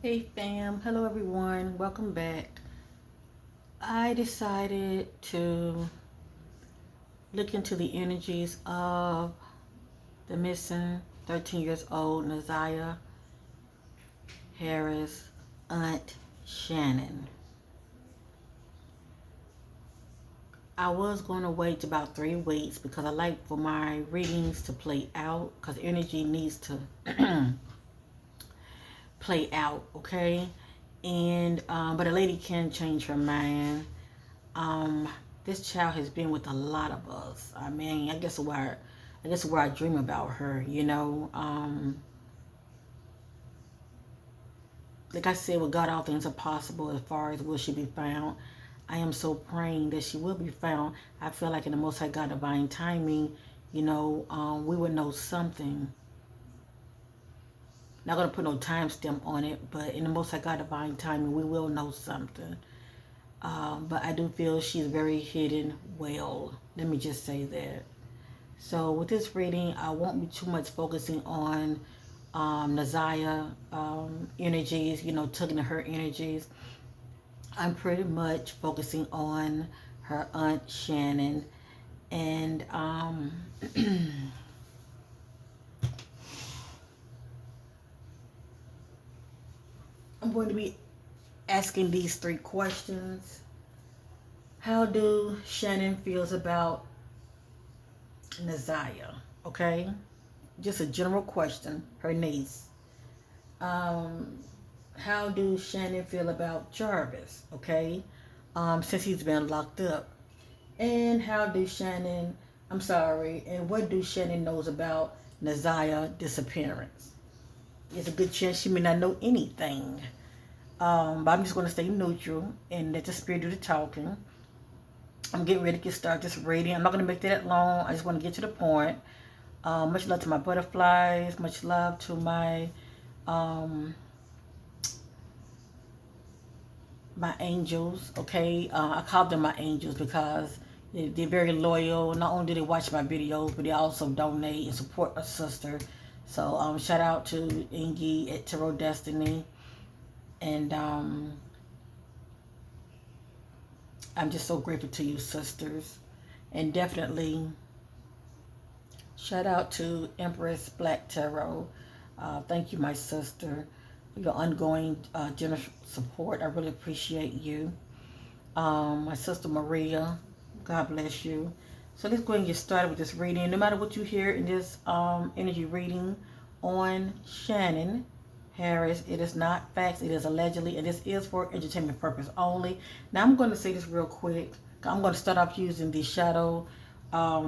Hey fam, hello everyone, welcome back. I decided to look into the energies of the missing 13 years old Naziyah Harris aunt Shannon. I was going to wait about 3 weeks because I like for my readings to play out because energy needs to play out, okay? And but a lady can change her mind. Um, this child has been with a lot of us. I mean, I guess where I dream about her. Like I said, with God, all things are possible as far as will she be found. I am so praying that she will be found. I feel like in the Most High God divine timing, we will know something. Not gonna put no timestamp on it, but in the Most High God divine timing, we will know something. But I do feel she's very hidden well. Let me just say that. So with this reading, I won't be too much focusing on Naziyah energies, tugging at her energies. I'm pretty much focusing on her aunt Shannon. And I'm going to be asking these 3 questions. How do Shannon feels about Naziyah? Okay? Just a general question. Her niece. Um, how do Shannon feel about Jarvis? Okay, since he's been locked up, and and what do Shannon knows about Naziyah disappearance? There's a good chance she may not know anything. But I'm just going to stay neutral and let the spirit do the talking. I'm getting ready to get started just reading. I'm not going to make that long. I just want to get to the point. Much love to my butterflies. Much love to um, my angels. Okay, I call them my angels because they're very loyal. Not only do they watch my videos, but they also donate and support a sister. So shout out to Ingy at Tarot Destiny, and I'm just so grateful to you, sisters, and definitely shout out to Empress Black Tarot. Thank you, my sister, for your ongoing generous support. I really appreciate you. My sister Maria, God bless you. So let's go ahead and get started with this reading. No matter what you hear in this energy reading on Shannon Harris, it is not facts, it is allegedly, and this is for entertainment purpose only. Now I'm going to say this real quick. I'm going to start off using the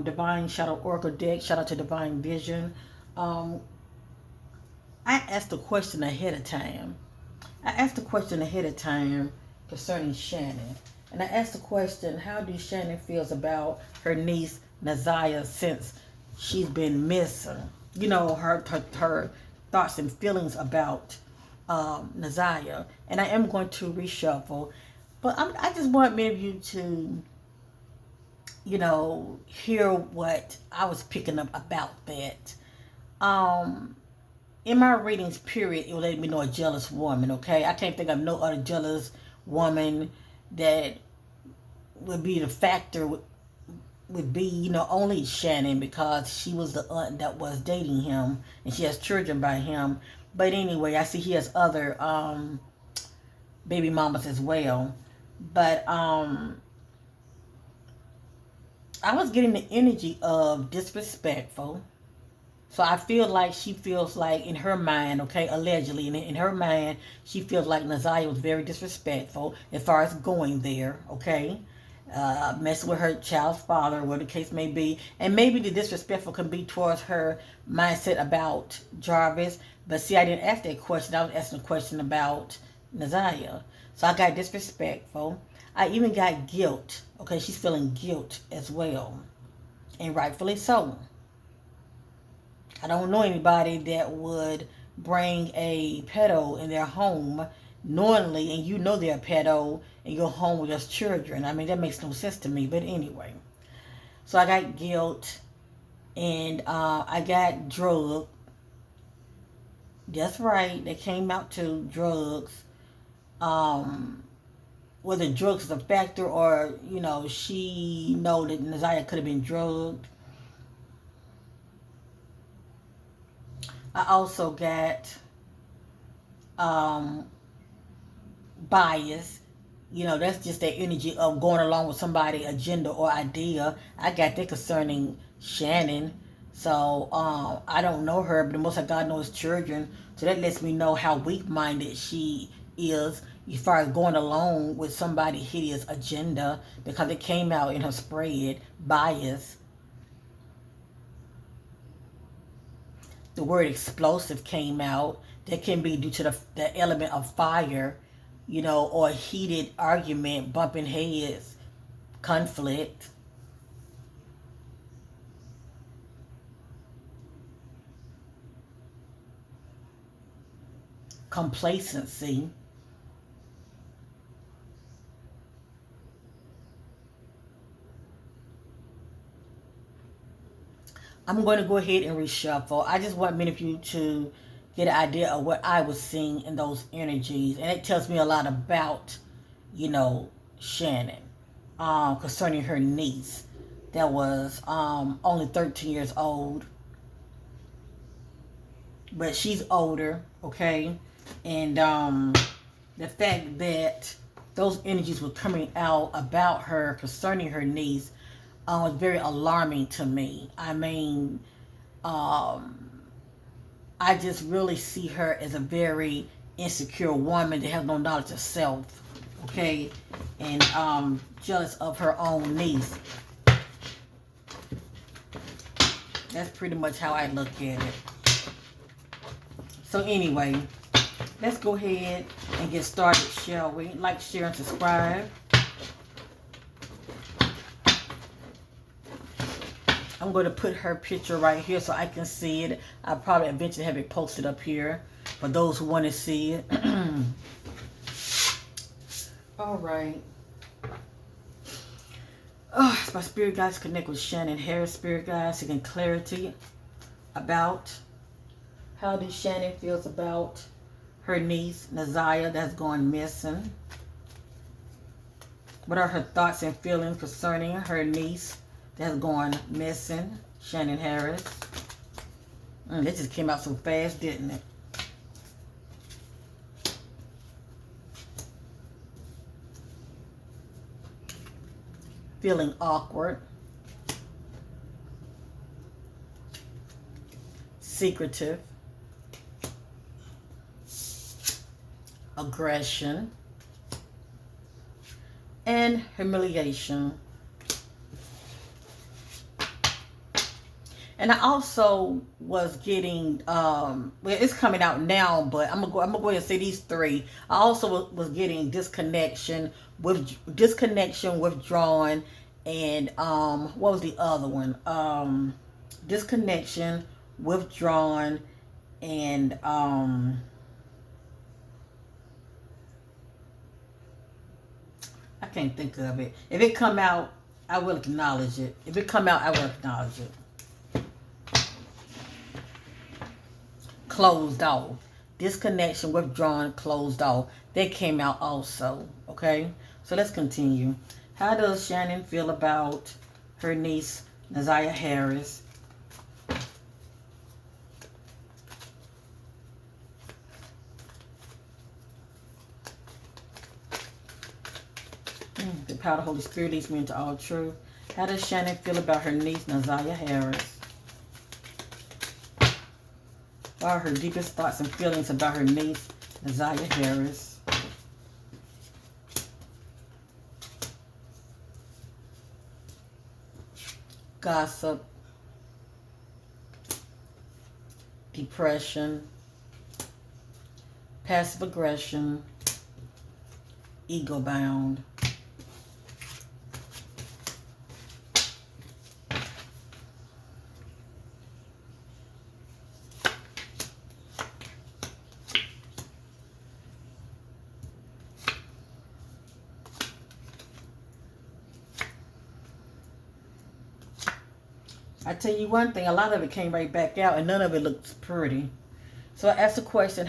Divine Shadow Oracle deck. Shout out to Divine Vision. Um, I asked the question ahead of time. I asked the question ahead of time concerning Shannon. And I asked the question, how do Shannon feels about her niece Naziyah since she's been missing? Her thoughts and feelings about Naziyah. And I am going to reshuffle. But I just want many of you to, hear what I was picking up about that. Um, in my readings, period, it will let me know a jealous woman, okay? I can't think of no other jealous woman that would be the factor, would be, only Shannon because she was the aunt that was dating him and she has children by him. But anyway, I see he has other baby mamas as well. But I was getting the energy of disrespectful. So I feel like she feels like in her mind, okay, allegedly, in her mind, she feels like Naziyah was very disrespectful as far as going there, okay, messing with her child's father, whatever the case may be. And maybe the disrespectful can be towards her mindset about Jarvis. But see, I didn't ask that question. I was asking a question about Naziyah. So I got disrespectful. I even got guilt. Okay, she's feeling guilt as well. And rightfully so. I don't know anybody that would bring a pedo in their home knowingly, and you know they're a pedo in your home with your children. I mean, that makes no sense to me. But anyway, so I got guilt, and I got drugged, That's right. They came out to drugs. Um, Whether drugs is a factor or, she know that Naziyah could have been drugged. I also got um, bias. That's just that energy of going along with somebody agenda or idea. I got that concerning Shannon. So I don't know her, but the most of God knows children. So that lets me know how weak-minded she is as far as going along with somebody hideous agenda, because it came out in her spread. Bias. The word explosive came out. That can be due to the element of fire, or heated argument, bumping heads, conflict. Complacency. I'm going to go ahead and reshuffle. I just want many of you to get an idea of what I was seeing in those energies. And it tells me a lot about, you know, Shannon, concerning her niece that was only 13 years old. But she's older, okay? And the fact that those energies were coming out about her concerning her niece was very alarming to me. I mean, um, I just really see her as a very insecure woman that has no knowledge of self, okay, and jealous of her own niece. That's pretty much how I look at it. So anyway, let's go ahead and get started, shall we? Like, share, and subscribe. I'm going to put her picture right here so I can see it. I'll probably eventually have it posted up here for those who want to see it. All right. Oh, it's my spirit guides connect with Shannon Harris, spirit guides, seeking clarity about how does Shannon feels about her niece, Naziyah, that's gone missing. What are her thoughts and feelings concerning her niece that's gone missing, Shannon Harris? It just came out so fast, didn't it? Feeling awkward. Secretive. Aggression. And humiliation. And I also was getting, well, it's coming out now, but I'm gonna go ahead and say these three. I also was getting disconnection, withdrawn, and what was the other one? Disconnection, withdrawn, and I can't think of it. If it come out, I will acknowledge it. If it come out, I will acknowledge it. Closed off. Disconnection, withdrawn, closed off. That came out also. Okay? So let's continue. How does Shannon feel about her niece, Naziyah Harris? The power of the Holy Spirit leads me into all truth. How does Shannon feel about her niece, Naziyah Harris? What are her deepest thoughts and feelings about her niece, Naziyah Harris? Gossip, depression, passive aggression, ego bound. I tell you one thing, a lot of it came right back out and none of it looks pretty. So I asked the question,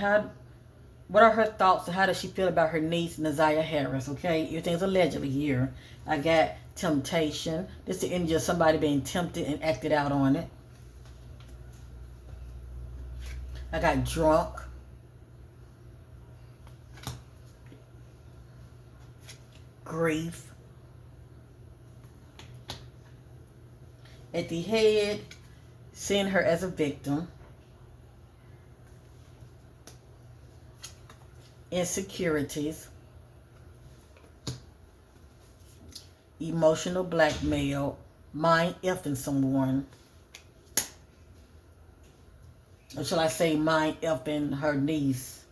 what are her thoughts and how does she feel about her niece, Naziyah Harris? Okay, everything's allegedly here. I got temptation. This is the energy of somebody being tempted and acted out on it. I got drunk. Grief. At the head, seeing her as a victim. Insecurities. Emotional blackmail. Mind effing someone. Or shall I say mind effing her niece.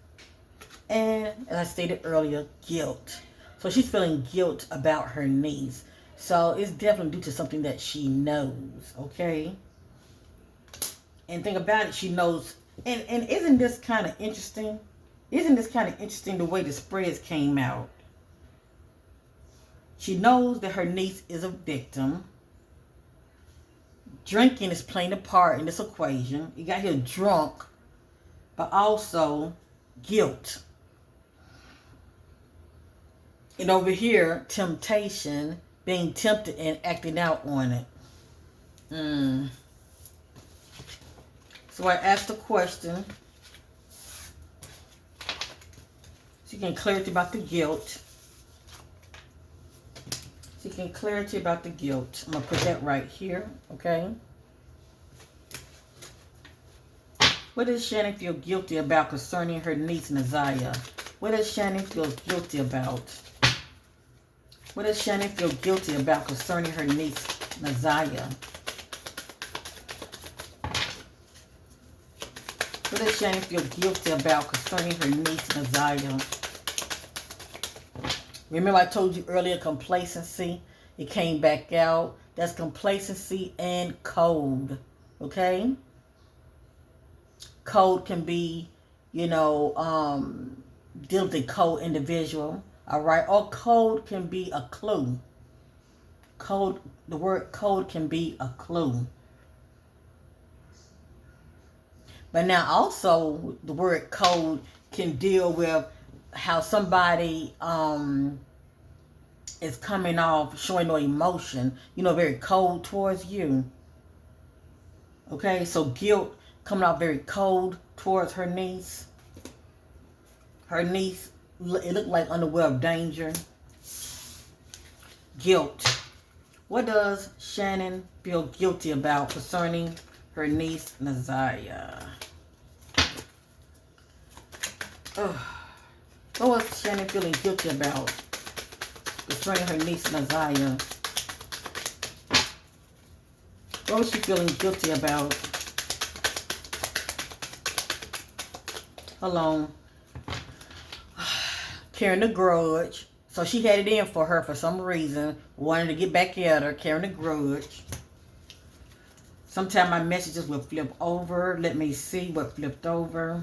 And as I stated earlier, guilt. So she's feeling guilt about her niece. So it's definitely due to something that she knows, okay? And think about it, she knows. And isn't this kind of interesting? Isn't this kind of interesting the way the spreads came out? She knows that her niece is a victim. Drinking is playing a part in this equation. You got here drunk, but also guilt. And over here, temptation, being tempted and acting out on it. So I asked the question. Seeking clarity about the guilt. Seeking clarity about the guilt. I'm going to put that right here, okay? What does Shannon feel guilty about concerning her niece, Naziyah? What does Shannon feel guilty about? What does Shannon feel guilty about concerning her niece, Naziyah? What does Shannon feel guilty about concerning her niece, Naziyah? Remember I told you earlier, complacency. It came back out. That's complacency and cold. Okay? Cold can be, dealing with a cold individual. Alright? Or cold can be a clue. Cold, the word cold can be a clue. But now also the word cold can deal with how somebody is coming off showing no emotion, very cold towards you. Okay, so guilt coming off very cold towards her niece. Her niece, it looked like unaware of danger. Guilt. What does Shannon feel guilty about concerning her niece, Naziyah? What was Shannon feeling guilty about concerning her niece, Naziyah? What was she feeling guilty about? Hold on. Carrying a grudge. So she had it in for her for some reason. Wanted to get back at her. Carrying a grudge. Sometimes my messages will flip over. Let me see what flipped over.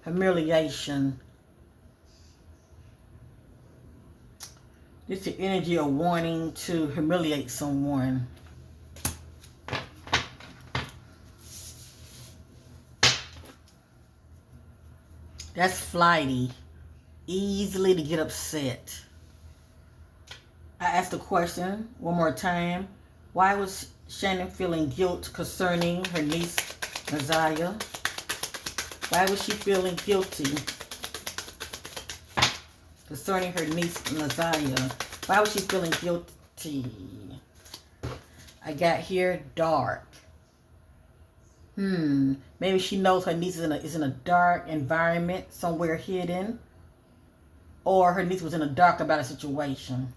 Humiliation. This is the energy of wanting to humiliate someone. That's flighty. Easily to get upset. I asked the question one more time. Why was Shannon feeling guilt concerning her niece, Naziyah? Why was she feeling guilty concerning her niece, Naziyah? Why was she feeling guilty? I got here dark. Maybe she knows her niece is in a dark environment, somewhere hidden. Or her niece was in the dark about a situation.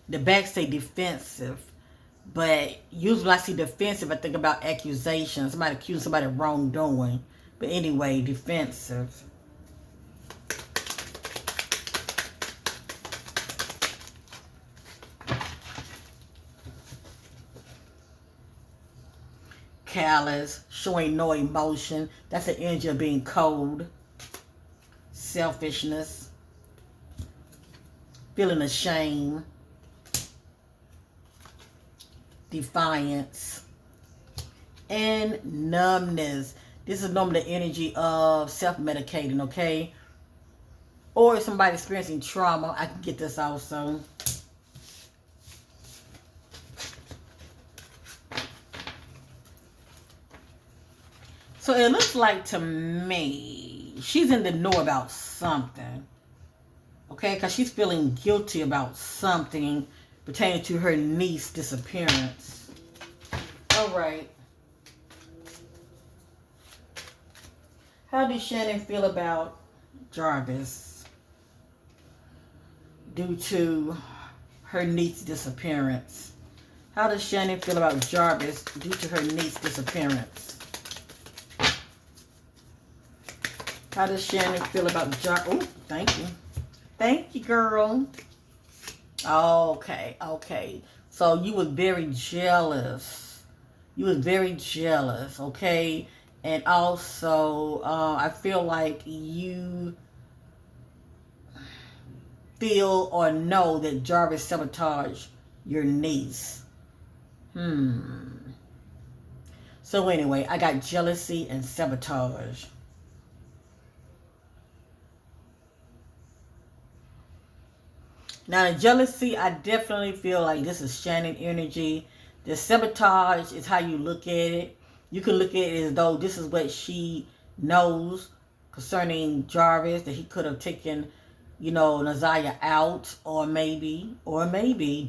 The back say defensive. But usually when I see defensive, I think about accusation. Somebody accusing somebody of wrongdoing. But anyway, defensive. Callous, showing no emotion. That's the energy of being cold. selfishness, feeling ashamed, defiance, and numbness. This is normally the energy of self-medicating, okay? Or if somebody experiencing trauma, I can get this also. So it looks like to me, she's in the know about something. Okay, because she's feeling guilty about something pertaining to her niece's disappearance. All right. How does Shannon feel about Jarvis due to her niece's disappearance? How does Shannon feel about Jarvis due to her niece's disappearance? How does Shannon feel about Jarvis? Oh, thank you. Thank you, girl. Okay, okay. So you were very jealous. You was very jealous, okay? And also, I feel like you feel or know that Jarvis sabotaged your niece. So anyway, I got jealousy and sabotage. Now the jealousy, I definitely feel like this is Shannon energy. The sabotage is how you look at it. You can look at it as though this is what she knows concerning Jarvis, that he could have taken, you know, Naziyah out, or maybe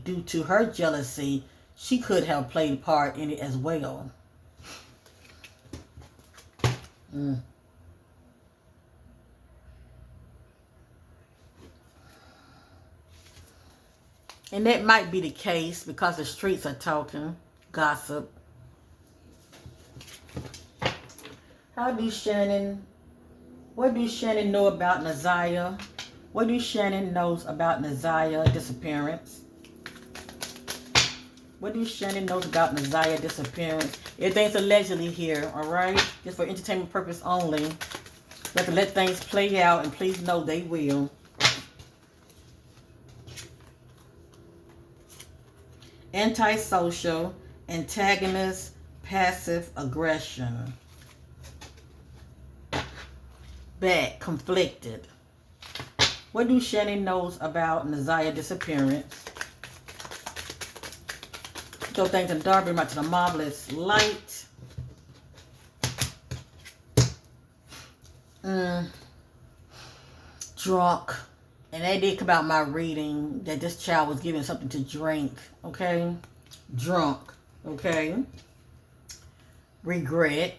due to her jealousy, she could have played a part in it as well. And that might be the case because the streets are talking gossip. What do Shannon know about Naziyah? What do Shannon knows about Naziyah disappearance? What do Shannon knows about Naziyah disappearance? Everything's allegedly here, alright? Just for entertainment purpose only. You have to let things play out, and please know they will. Antisocial, antagonist, passive aggression. Back, conflicted. What do Shannon knows about Naziyah disappearance? Throw things in dark, bring back to the marvelous light. Drunk. And they did come out my reading that this child was given something to drink. Okay? Drunk. Okay? Regret.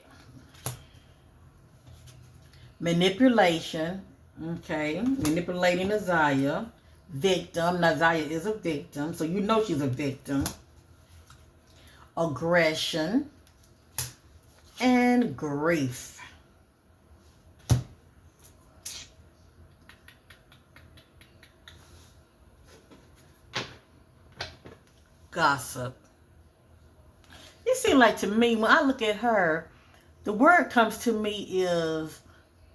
Manipulation. Okay? Manipulating Naziyah. Victim. Naziyah is a victim. So you know she's a victim. Aggression. And grief. Gossip. It seems like to me, when I look at her, the word comes to me is,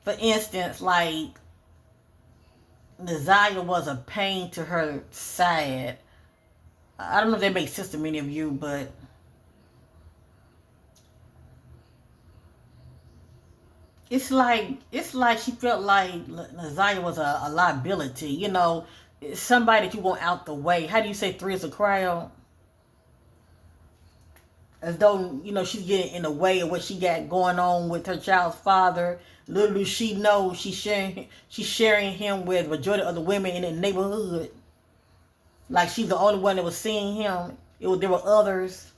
for instance, like Naziyah was a pain to her side. I don't know if that makes sense to many of you, but it's like she felt like Naziyah was a liability. You know, somebody that you want out the way. How do you say three is a crowd? As though, you know, she's getting in the way of what she got going on with her child's father. Little do she know she's sharing him with the majority of the women in the neighborhood. Like she's the only one that was seeing him. There were others.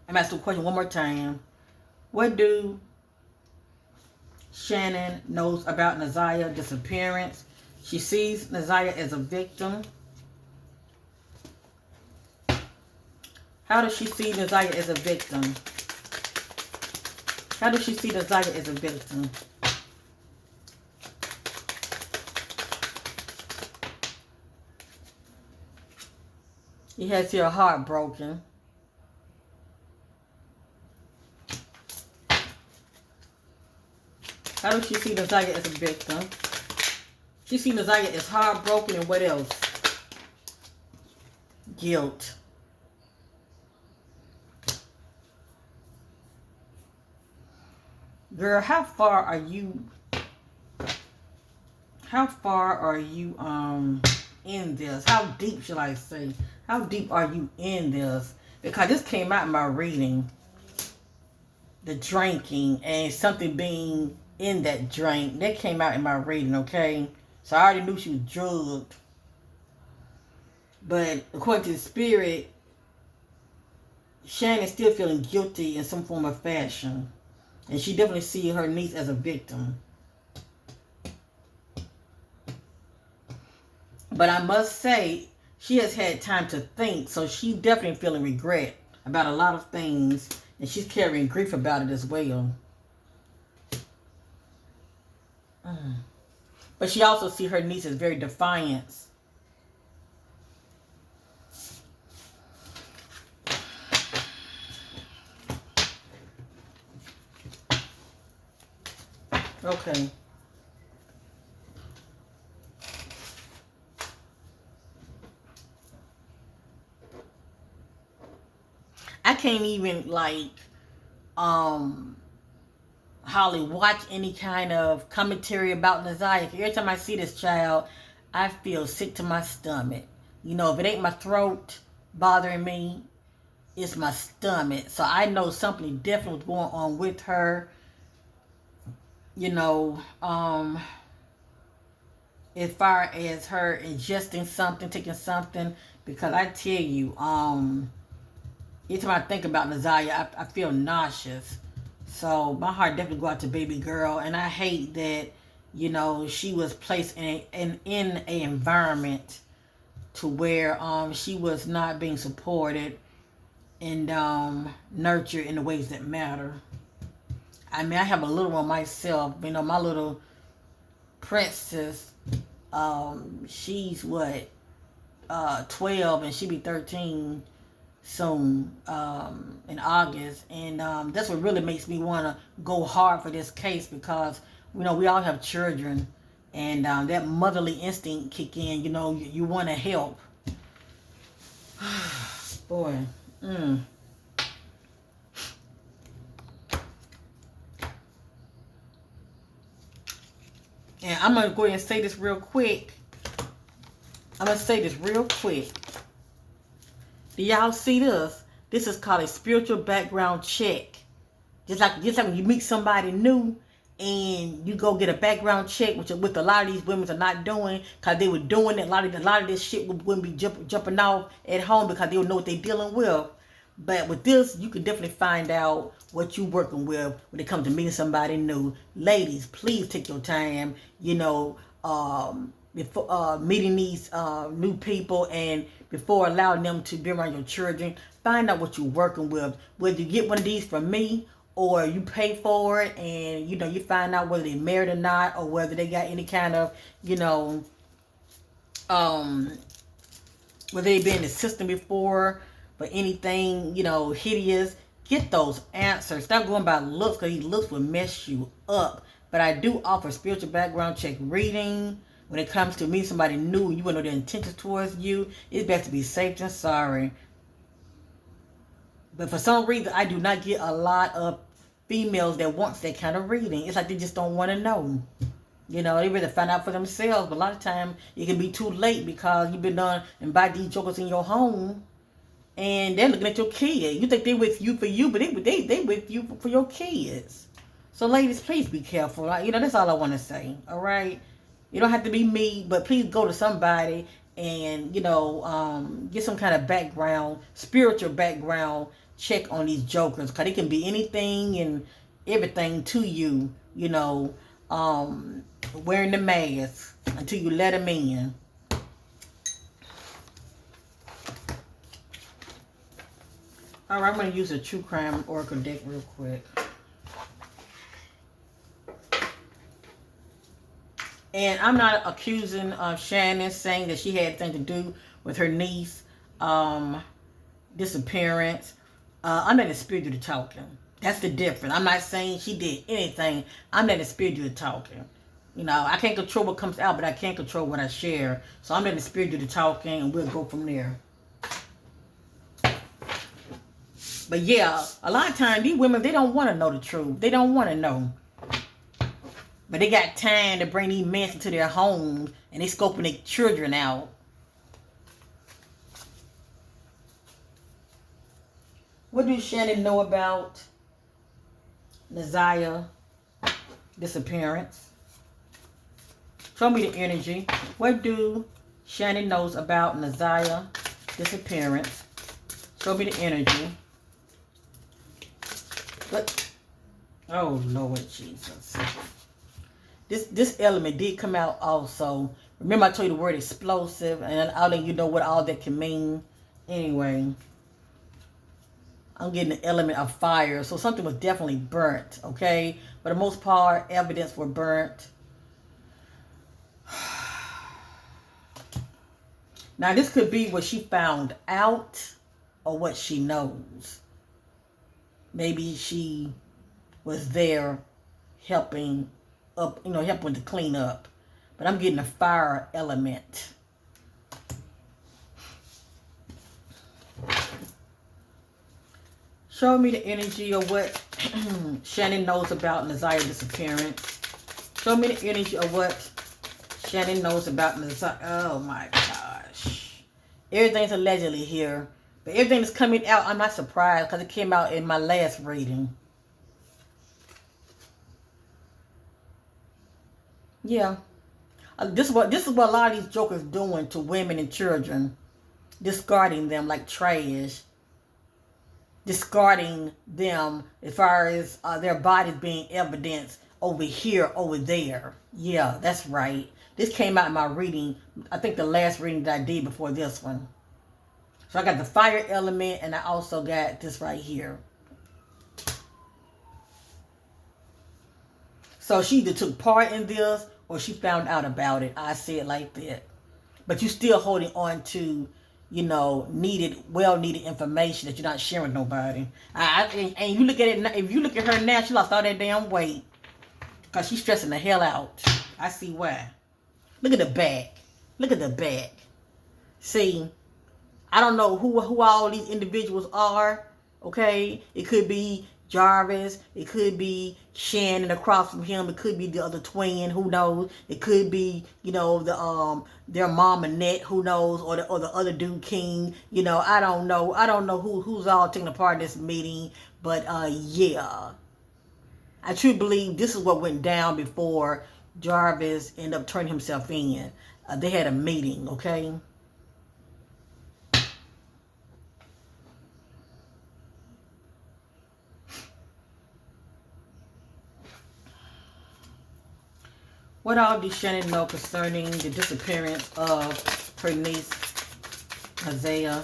I'm asking the question one more time. What do Shannon knows about Naziyah disappearance? She sees Naziyah as a victim. How does she see Naziyah as a victim? How does she see Naziyah as a victim? He has your heart broken. How does she see Naziyah as a victim? She see Naziyah as heartbroken, and what else? Guilt. Girl, how far are you in this? How deep should I say? How deep are you in this? Because this came out in my reading. The drinking and something being in that drink. That came out in my reading, okay? So I already knew she was drugged. But according to the spirit, Shannon's still feeling guilty in some form of fashion. And she definitely sees her niece as a victim. But I must say, she has had time to think, so she's definitely feeling regret about a lot of things, and she's carrying grief about it as well. But she also sees her niece as very defiant. Okay. I can't even Holly watch any kind of commentary about Naziyah. Every time I see this child, I feel sick to my stomach. You know, if it ain't my throat bothering me, it's my stomach. So I know something definitely was going on with her. You know, as far as her ingesting something, taking something, because I tell you, every time I think about Naziyah, I feel nauseous. So my heart definitely go out to baby girl, and I hate that, you know, she was placed in an environment to where she was not being supported and nurtured in the ways that matter. I mean, I have a little one myself. You know, my little princess, she's what, 12, and she be 13 soon, in August. And that's what really makes me want to go hard for this case, because, you know, we all have children, and that motherly instinct kick in. You know, you want to help. Boy. And I'm going to go ahead and say this real quick. Do y'all see this? This is called a spiritual background check. Just like when you meet somebody new and you go get a background check, which a lot of these women are not doing, because they were doing it. A lot of this shit wouldn't be jumping off at home because they would know what they're dealing with. But with this, you can definitely find out what you're working with when it comes to meeting somebody new. Ladies, please take your time, you know, before meeting these new people, and before allowing them to be around your children. Find out what you're working with. Whether you get one of these from me or you pay for it, and, you know, you find out whether they're married or not, or whether they got any kind of, you know, whether they've been in the system before for anything, you know, hideous. Get those answers. Stop going by looks, because these looks will mess you up. But I do offer spiritual background check reading. When it comes to meeting somebody new, you want to know their intentions towards you. It's best to be safe than sorry. But for some reason, I do not get a lot of females that wants that kind of reading. It's like they just don't want to know. You know, they rather find out for themselves. But a lot of times, it can be too late, because you've been done and buy these jokers in your home, and they're looking at your kid. You think they with you for you, but they with you for your kids. So ladies, please be careful. You know, that's all I want to say. All right? You don't have to be me, but please go to somebody and, you know, get some kind of background, spiritual background check on these jokers, because it can be anything and everything to you, you know, wearing the mask until you let them in. All right, I'm going to use a true crime oracle deck real quick. And I'm not accusing Shannon, saying that she had anything to do with her niece disappearance. I'm not in the spirit of the talking. That's the difference. I'm not saying she did anything. I'm letting the spirit do the talking. You know, I can't control what comes out, but I can control what I share. So I'm letting the spirit do the talking, and we'll go from there. But yeah, a lot of times these women, they don't want to know the truth. They don't want to know. But they got time to bring these men into their homes, and they scoping their children out. What do Shannon know about Naziyah disappearance? Show me the energy. What do Shannon knows about Naziyah disappearance? Show me the energy. But oh Lord Jesus. This element did come out also. Remember I told you the word explosive, and I'll let you know what all that can mean. Anyway, I'm getting the element of fire. So something was definitely burnt, okay? For the most part, evidence were burnt. Now, this could be what she found out or what she knows. Maybe she was there helping up, helping to clean up. But I'm getting a fire element. Show me the energy of what Shannon knows about Naziyah disappearance. Show me the energy of what Shannon knows about Naziyah. Oh my gosh. Everything's allegedly here. But everything that's coming out, I'm not surprised because it came out in my last reading. Yeah. This is what a lot of these jokers doing to women and children. Discarding them like trash. Discarding them as far as their bodies being evidence over here, over there. Yeah, that's right. This came out in my reading. I think the last reading that I did before this one. So I got the fire element, and I also got this right here. So she either took part in this or she found out about it. I say it like that. But you still holding on to, well-needed information that you're not sharing with nobody. And you look at it, if you look at her now, she lost all that damn weight. Because she's stressing the hell out. I see why. Look at the back. Look at the back. See, I don't know who all these individuals are. Okay? It could be Jarvis. It could be Shannon across from him. It could be the other twin. Who knows? It could be, their mom Annette. Who knows? Or the other dude King. I don't know. I don't know who's all taking part in this meeting. But yeah. I truly believe this is what went down before Jarvis ended up turning himself in. They had a meeting, okay? What all did Shannon know concerning the disappearance of her niece, Naziyah?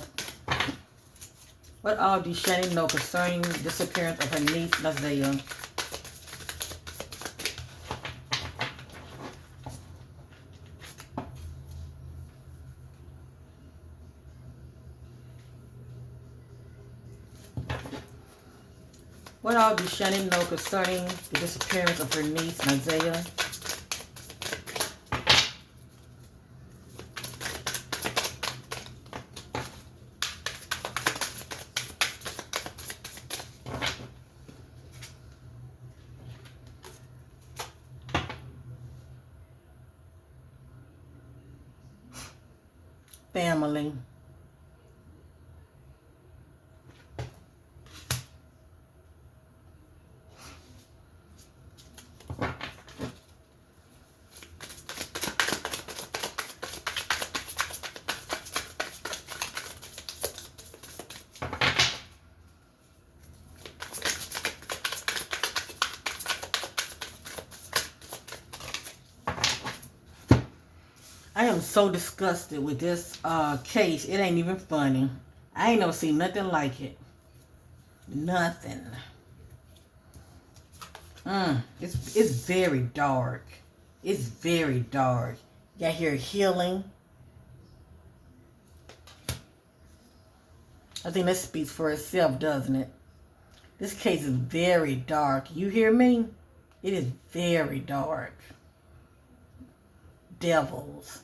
What all did Shannon know concerning the disappearance of her niece, Naziyah? What all did Shannon know concerning the disappearance of her niece, Naziyah? Family. I am so disgusted with this case. It ain't even funny. I ain't never seen nothing like it. Nothing. It's very dark. It's very dark. You got here healing. I think that speaks for itself, doesn't it? This case is very dark. You hear me? It is very dark. Devils.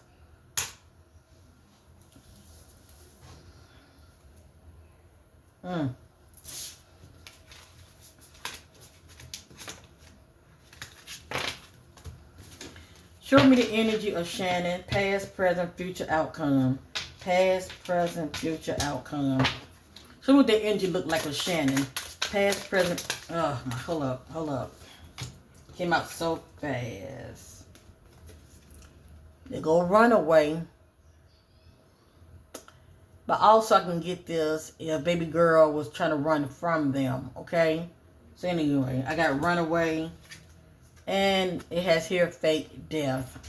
Show me the energy of Shannon. Past, present, future outcome. Past, present, future outcome. Show me what the energy looked like with Shannon. Past, present. Oh, hold up. Came out so fast. They go run away. But also I can get this if baby girl was trying to run from them. Okay? So anyway, I got runaway. And it has here fake death.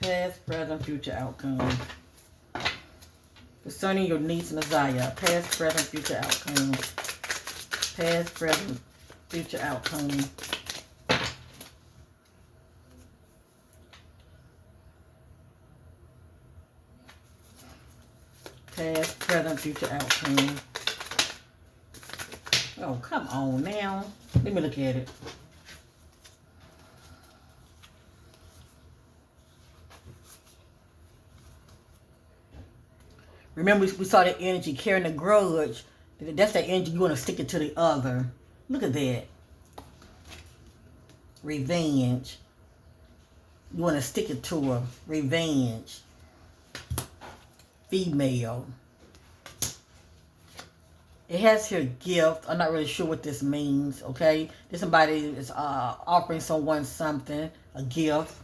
Past, present, future outcome. Concerning your niece Naziyah. Past, present, future outcome. Past, present, future outcome. Past, present, future outcome. Oh, come on now. Let me look at it. Remember, we saw the energy carrying the grudge. That's the energy you want to stick it to the other. Look at that. Revenge. You want to stick it to her. Revenge. Female. It has here gift. I'm not really sure what this means, okay? This somebody is offering someone something, a gift.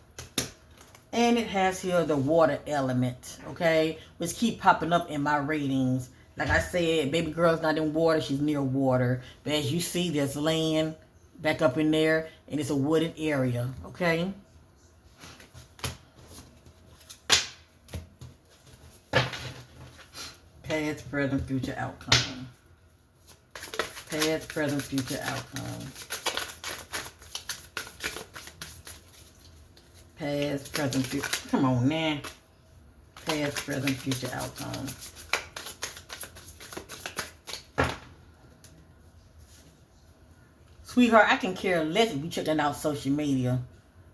And it has here the water element, okay? Which keep popping up in my readings. Like I said, baby girl's not in water, she's near water. But as you see, there's land back up in there, and it's a wooded area, okay? Past, present, future outcome. Past, present, future outcome. Past, present, future. Come on now. Past, present, future outcome. Sweetheart, I can care less if you checking out social media.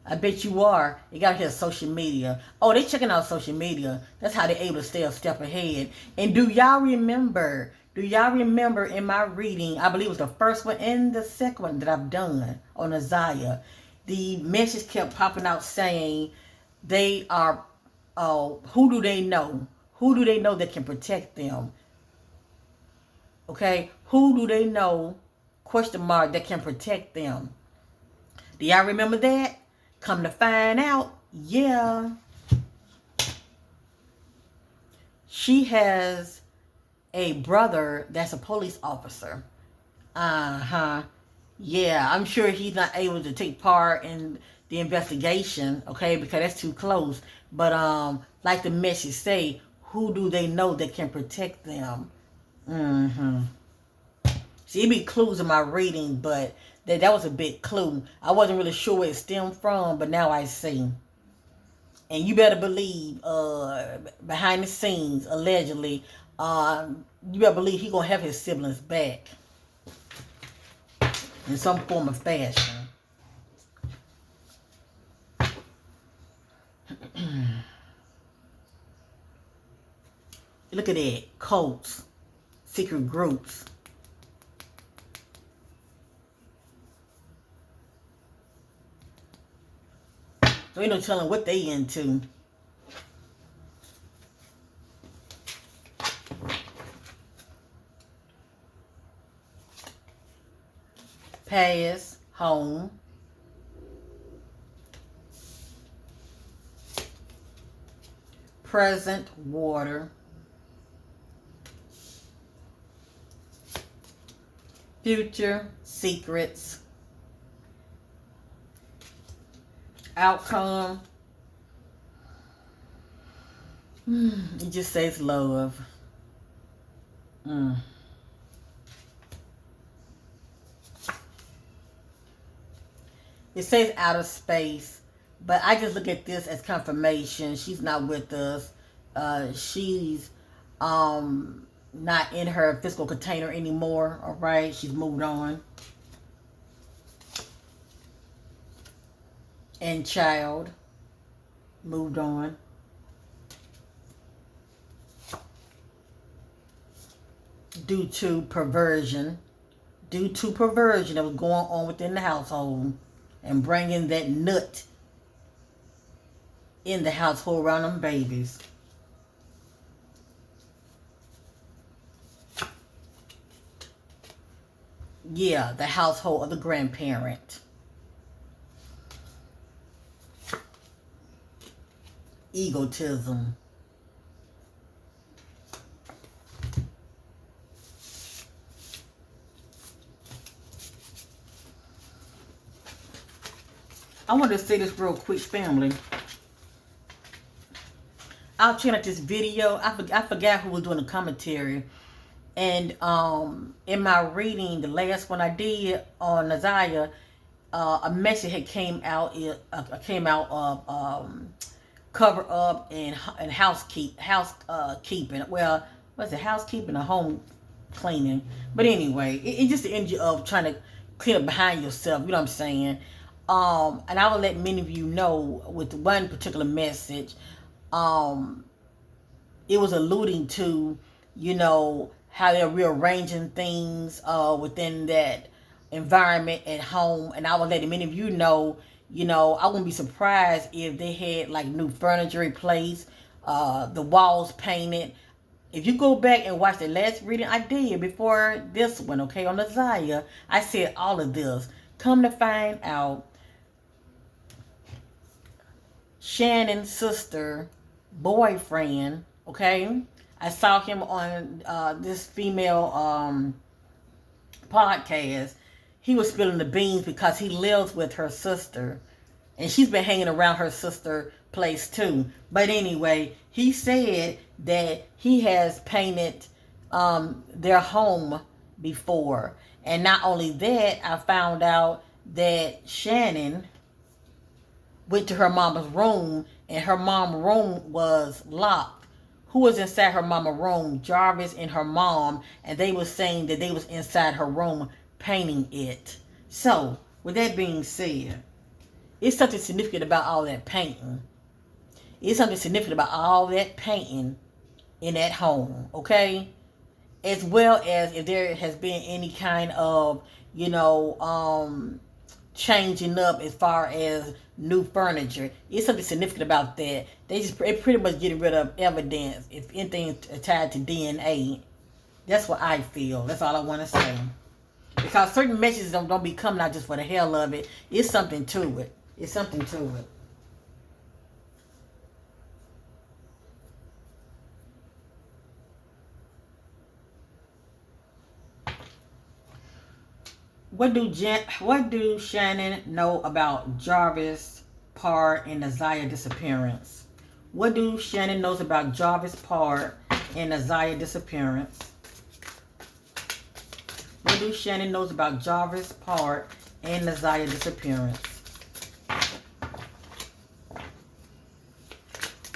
I bet you are. You got here social media. Oh, they checking out social media. That's how they're able to stay a step ahead. And do y'all remember in my reading, I believe it was the first one and the second one that I've done on Naziyah, the message kept popping out saying they are, who do they know? Who do they know that can protect them? Okay, who do they know, question mark, that can protect them? Do y'all remember that? Come to find out, yeah. She has a brother that's a police officer. Yeah, I'm sure he's not able to take part in the investigation, okay, because that's too close. But like the message say, who do they know that can protect them? See, it be clues in my reading, but that was a big clue. I wasn't really sure where it stemmed from, but now I see. And you better believe, behind the scenes, allegedly, you better believe he gonna have his siblings back in some form of fashion. Look at that. Cults. Secret groups. So ain't no telling what they into. Past, home. Present, water. Future, secrets. Outcome. It just says love. It says outer space, but I just look at this as confirmation. She's not with us. She's not in her physical container anymore. All right, she's moved on. And child moved on. Due to perversion. Due to perversion that was going on within the household and bringing that nut in the household around them babies. Yeah, the household of the grandparent. Egotism. I want to say this real quick, family. I'll check out this video. I forgot who was doing the commentary. And in my reading, the last one I did on Naziyah, a message had came out of cover up and housekeeping. Well, what's it? Housekeeping or home cleaning? But anyway, it's just the energy of trying to clean up behind yourself. You know what I'm saying? And I will let many of you know with one particular message. It was alluding to, you know, how they're rearranging things within that environment at home. And I will let many of you know, I wouldn't be surprised if they had like new furniture replaced, the walls painted. If you go back and watch the last reading I did before this one, okay, on Naziyah, I said all of this. Come to find out, Shannon's sister, boyfriend, okay, I saw him on this female podcast. He was spilling the beans because he lives with her sister. And she's been hanging around her sister place too. But anyway, he said that he has painted their home before. And not only that, I found out that Shannon went to her mama's room and her mom's room was locked. Who was inside her mama's room? Jarvis and her mom. And they were saying that they was inside her room painting it. So, with that being said, it's something significant about all that painting. It's something significant about all that painting in that home, okay? As well as if there has been any kind of, changing up as far as new furniture. It's something significant about that. They pretty much getting rid of evidence, if anything tied to DNA. That's what I feel. That's all I want to say. Because certain messages don't be coming out just for the hell of it. It's something to it. It's something to it. What do Shannon know about Jarvis part and Naziyah disappearance? What do Shannon knows about Jarvis part and Naziyah disappearance? What do Shannon knows about Jarvis part and Naziyah disappearance?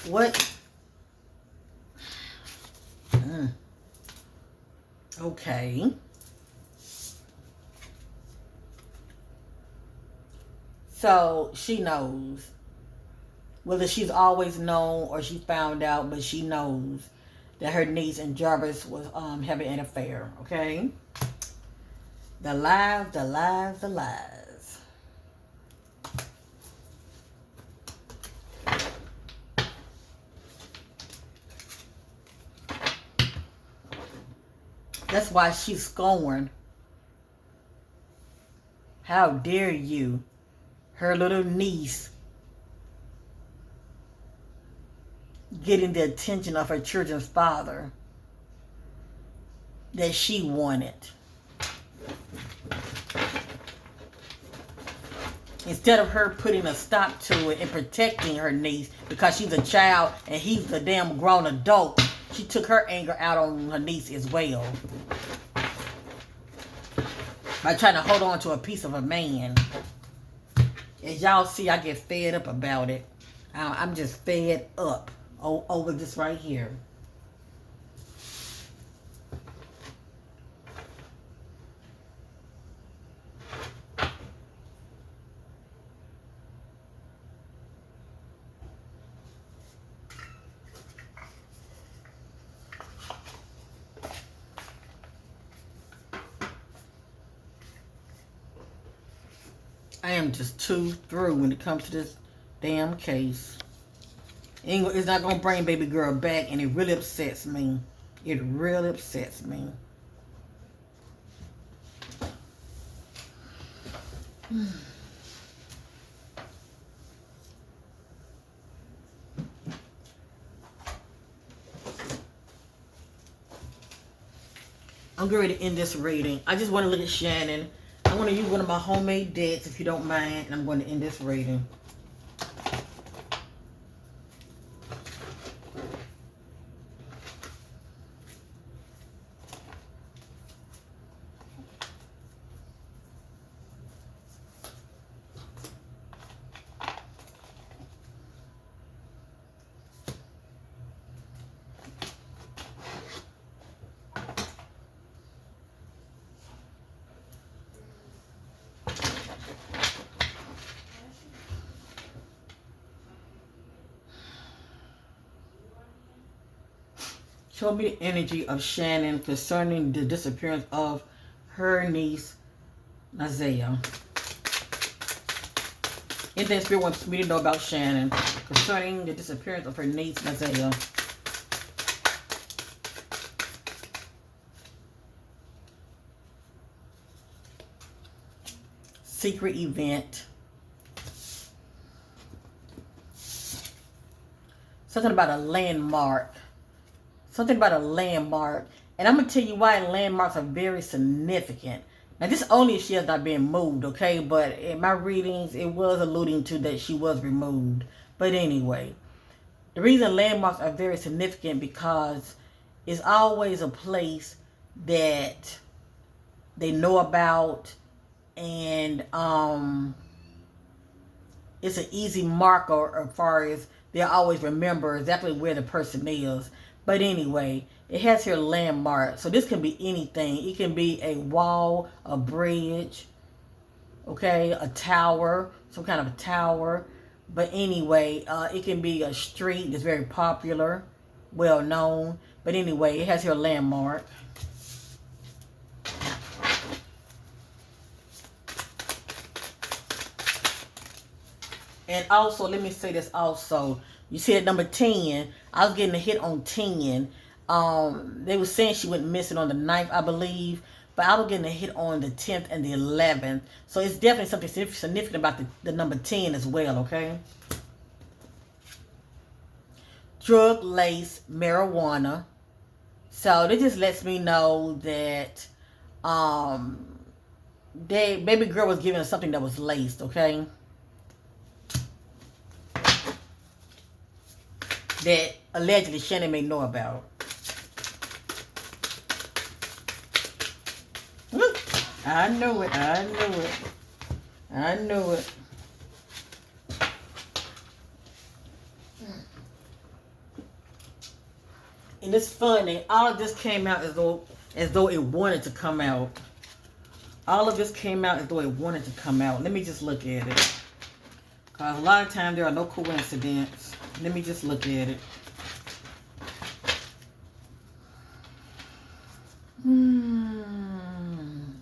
What? Okay. So she knows. Whether she's always known or she found out, but she knows that her niece and Jarvis was having an affair. Okay. The lies, the lies, the lies. That's why she's scorned. How dare you? Her little niece getting the attention of her children's father that she wanted. Instead of her putting a stop to it and protecting her niece because she's a child and he's a damn grown adult, she took her anger out on her niece as well. By trying to hold on to a piece of a man. As y'all see, I get fed up about it. I'm just fed up. over this right here. I am just too through when it comes to this damn case. It's not going to bring baby girl back, and it really upsets me. It really upsets me. I'm going to end this reading. I just want to look at Shannon. I want to use one of my homemade decks, if you don't mind, and I'm going to end this reading. Show me the energy of Shannon concerning the disappearance of her niece, Naziyah. Anything Spirit wants me to know about Shannon concerning the disappearance of her niece, Naziyah. Secret event. Something about a landmark. Something about a landmark. And I'm going to tell you why landmarks are very significant. Now, this only if she has not been moved, okay? But in my readings, it was alluding to that she was removed. But anyway, the reason landmarks are very significant because it's always a place that they know about. And it's an easy marker as far as they'll always remember exactly where the person is. But anyway, it has here landmark. So this can be anything. It can be a wall, a bridge, okay, a tower, some kind of a tower. But anyway, it can be a street that's very popular, well known. But anyway, it has here landmark. And also, let me say this also. You see at number 10, I was getting a hit on 10. They were saying she went missing on the 9th, I believe. But I was getting a hit on the 10th and the 11th. So it's definitely something significant about the number 10 as well, okay? Drug, lace, marijuana. So this just lets me know that baby girl was given something that was laced, okay? That allegedly Shannon may know about. I knew it. I knew it. I knew it. And it's funny. All of this came out as though it wanted to come out. All of this came out as though it wanted to come out. Let me just look at it. Because a lot of times there are no coincidences. Let me just look at it.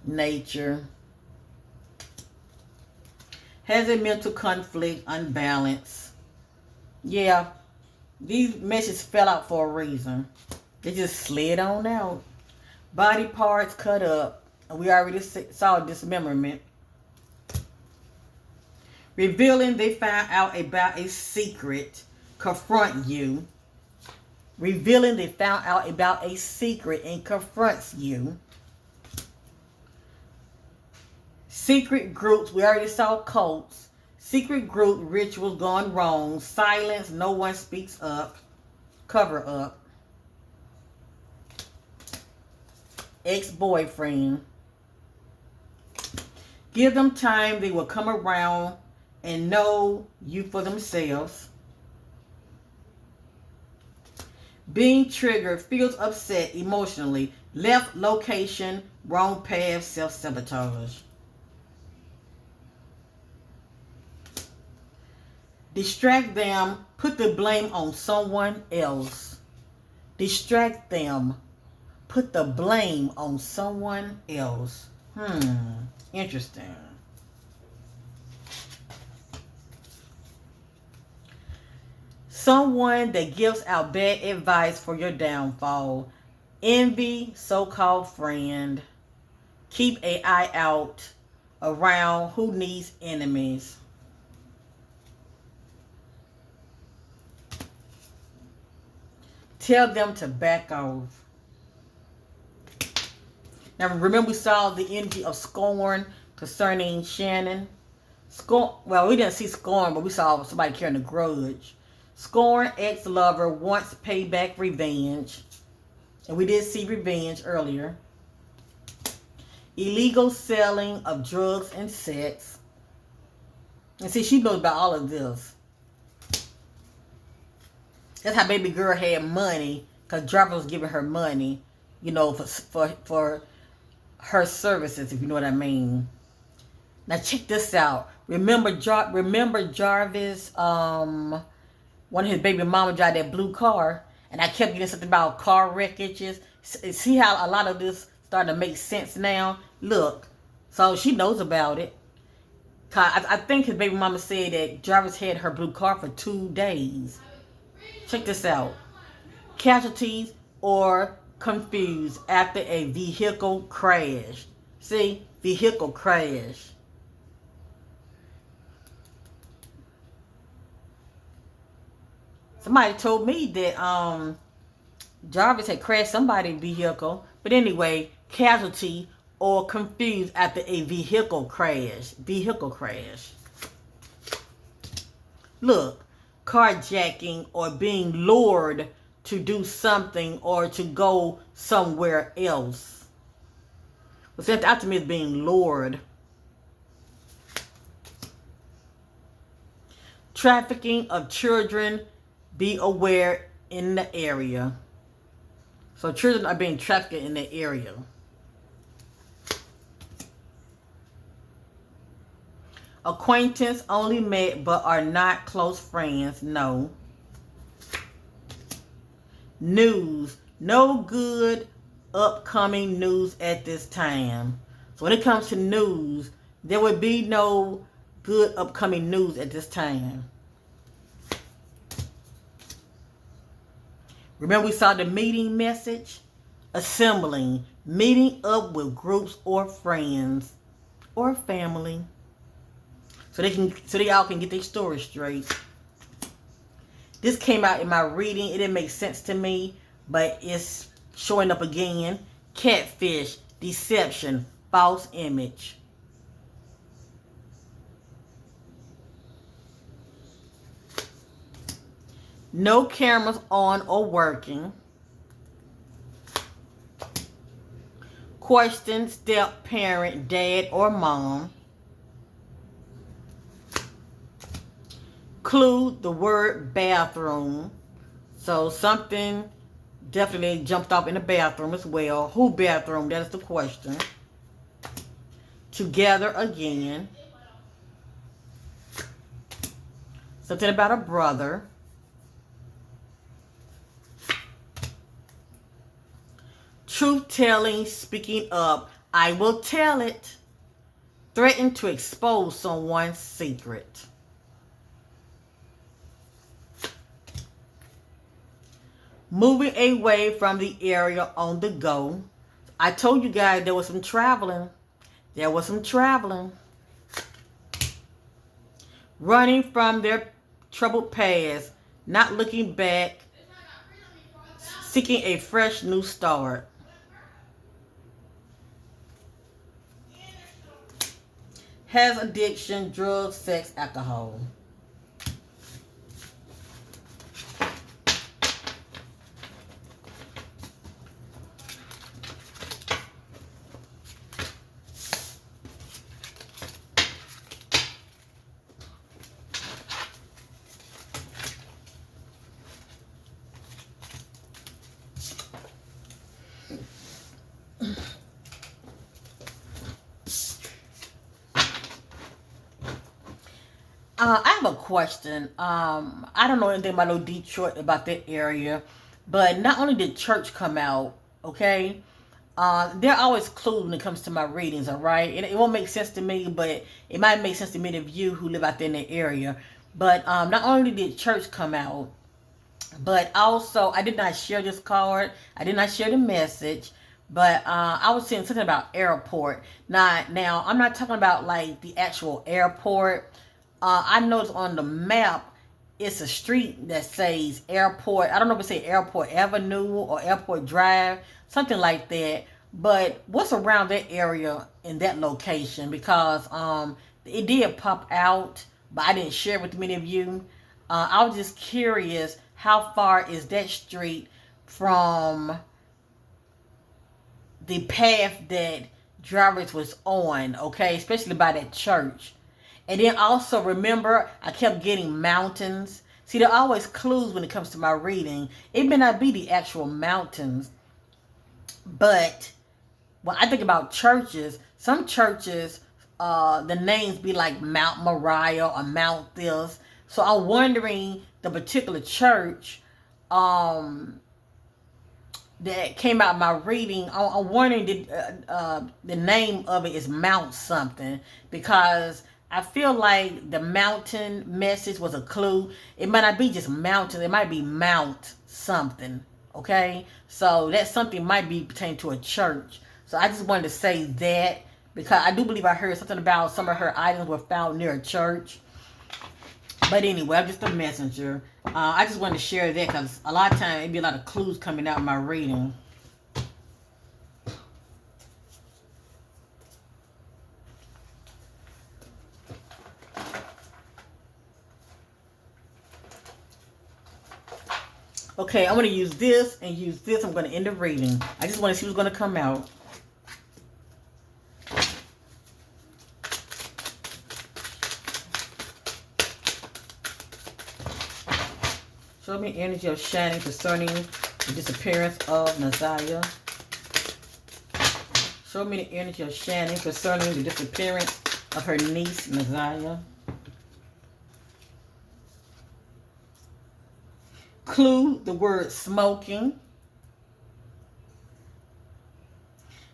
Nature. Has a mental conflict, unbalance. Yeah. These messages fell out for a reason. They just slid on out. Body parts cut up. We already saw dismemberment. Revealing they found out about a secret. Confront you. Revealing they found out about a secret and confronts you. Secret groups, we already saw cults. Secret group rituals gone wrong. Silence, no one speaks up. Cover up. Ex-boyfriend. Give them time, they will come around and know you for themselves. Being triggered, feels upset emotionally, left location, wrong path, self-sabotage. Distract them, put the blame on someone else. Distract them, put the blame on someone else. Interesting. Someone that gives out bad advice for your downfall. Envy, so-called friend. Keep an eye out around who needs enemies. Tell them to back off. Now remember we saw the energy of scorn concerning Shannon. Scorn, well, we didn't see scorn, but we saw somebody carrying a grudge. Scorn, ex-lover, wants payback, revenge. And we did see revenge earlier. Illegal selling of drugs and sex. And see, she knows about all of this. That's how baby girl had money, because Jarvis was giving her money, you know, for her services, if you know what I mean. Now check this out. Remember Jarvis, one of his baby mama drive that blue car, and I kept getting something about car wreckages. See how a lot of this starting to make sense now? Look, so she knows about it. I think his baby mama said that Jarvis had her blue car for 2 days. Check this out. Casualties or confused after a vehicle crash. See? Vehicle crash. Somebody told me that Jarvis had crashed somebody's vehicle. But anyway, casualty or confused after a vehicle crash. Vehicle crash. Look, carjacking or being lured to do something or to go somewhere else. What's sent out to me is being lured. Trafficking of children, be aware in the area. So children are being trafficked in the area. Acquaintance only met but are not close friends. No. News. No good upcoming news at this time. So when it comes to news, there would be no good upcoming news at this time. Remember we saw the meeting message? Assembling. Meeting up with groups or friends or family. So they all can get their story straight. This came out in my reading. It didn't make sense to me, but it's showing up again. Catfish, deception, false image. No cameras on or working. Question, step parent, dad or mom. Clue, the word bathroom. So something definitely jumped off in the bathroom as well. Who bathroom? That is the question. Together again. Something about a brother. Truth telling, speaking up. I will tell it. Threaten to expose someone's secret. Moving away from the area on the go. I told you guys there was some traveling. There was some traveling. Running from their troubled past. Not looking back. Seeking a fresh new start. Has addiction, drugs, sex, alcohol. I have a question. I don't know anything about no Detroit, about that area, but not only did church come out, okay, there are always clues when it comes to my readings, all right? And it won't make sense to me, but it might make sense to many of you who live out there in the area. But not only did church come out, but also I did not share this card. I did not share the message. But I was saying something about airport. Now I'm not talking about like the actual airport. I noticed on the map it's a street that says airport. I don't know if it say Airport Avenue or Airport Drive, something like that. But what's around that area in that location? Because it did pop out, but I didn't share with many of you. I was just curious, how far is that street from the path that Jarvis was on, okay, especially by that church. And then also remember, I kept getting mountains. See, there are always clues when it comes to my reading. It may not be the actual mountains, but when I think about churches, some churches, the names be like Mount Moriah or Mount this. So I'm wondering the particular church that came out of my reading. I'm wondering the name of it is Mount something, because I feel like the mountain message was a clue. It might not be just mountain. It might be Mount something. Okay, so that something might be pertaining to a church. So I just wanted to say that, because I do believe I heard something about some of her items were found near a church. But anyway, I'm just a messenger. I just wanted to share that because a lot of times it'd be a lot of clues coming out in my reading. Okay, I'm going to use this and use this. I'm going to end the reading. I just want to see what's going to come out. Show me energy of Shannon concerning the disappearance of Naziyah. Show me the energy of Shannon concerning the disappearance of her niece, Naziyah. Clue, the word smoking.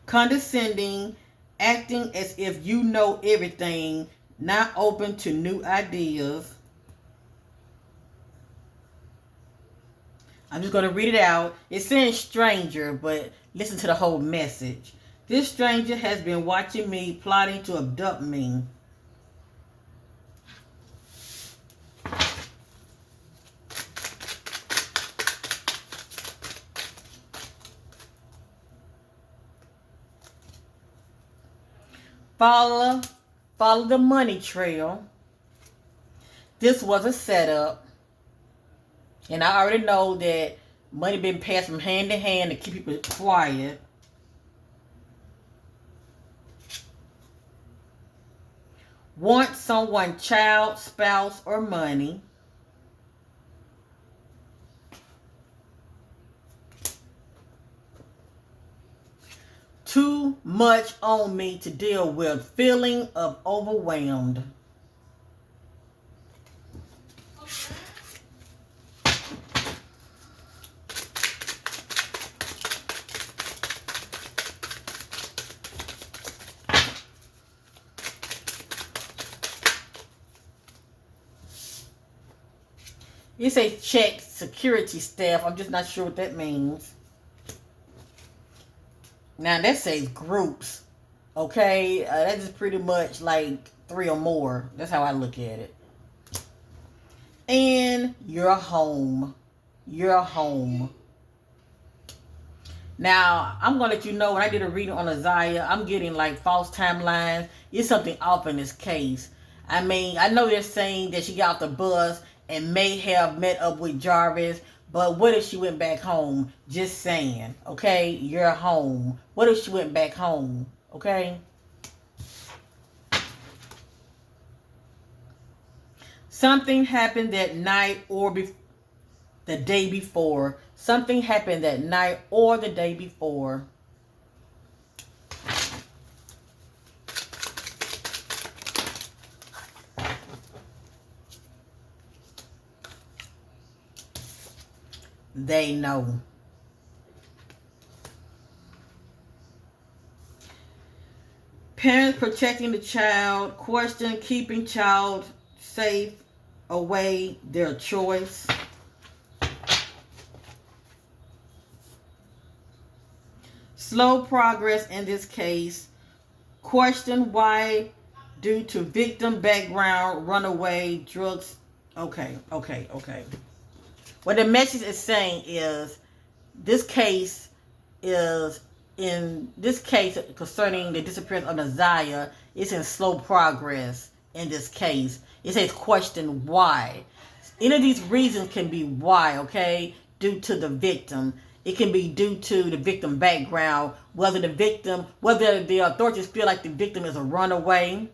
Condescending, acting as if you know everything, not open to new ideas. I'm just going to read it out. It's saying stranger, but listen to the whole message. This stranger has been watching me, plotting to abduct me. Follow the money trail. This was a setup. And I already know that money been passed from hand to hand to keep people quiet. Want someone, child, spouse, or money. Too much on me to deal with. Feeling of overwhelmed. You say check security staff. I'm just not sure what that means. Now that says groups. Okay, that is pretty much like 3 or more. That's how I look at it. And you're home. You're home. Now, I'm going to let you know, when I did a reading on Naziyah, I'm getting like false timelines. It's something off in this case. I mean, I know they're saying that she got off the bus and may have met up with Jarvis, but what if she went back home? Just saying, okay? You're home. What if she went back home, okay? Something happened that night or the day before. Something happened that night or the day before. they know. Parents protecting the child. Question keeping child safe, away, their choice. Slow progress in this case. Question why due to victim background, runaway, drugs. Okay. What the message is saying is this case is in this case concerning the disappearance of Naziyah, it's in slow progress in this case. It says question why. Any of these reasons can be why, okay? Due to the victim. It can be due to the victim background, whether the authorities feel like the victim is a runaway,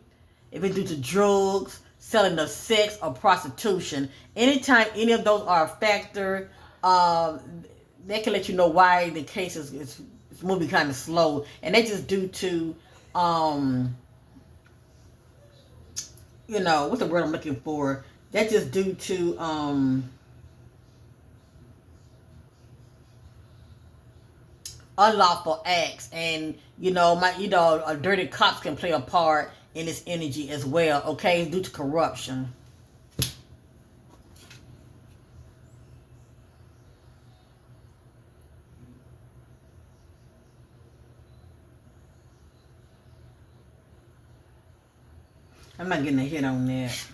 if it's due to drugs, selling of sex, or prostitution. Anytime any of those are a factor, they can let you know why the case is moving kind of slow. And that's just due to, what's the word I'm looking for? That's just due to, unlawful acts, and dirty cops can play a part in this energy as well. Okay, it's due to corruption. I'm not getting a hit on that.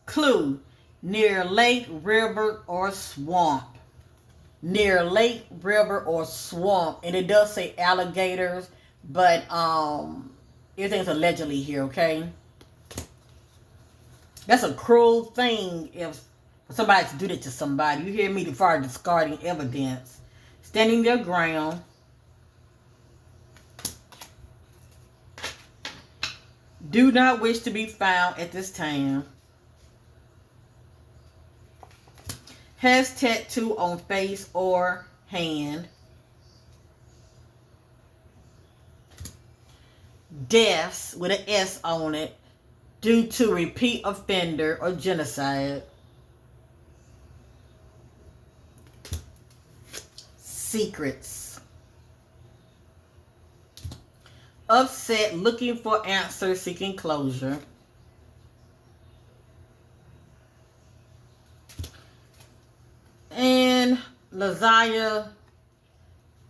Clue, near lake, river, or swamp. Near lake, river, or swamp. And it does say alligators, but everything's allegedly here, okay? That's a cruel thing if somebody to do that to somebody. You hear me? Far discarding evidence. Standing their ground. Do not wish to be found at this time. Has tattoo on face or hand. Deaths with an S on it due to repeat offender or genocide. Secrets. Upset, looking for answers, seeking closure. And Naziyah,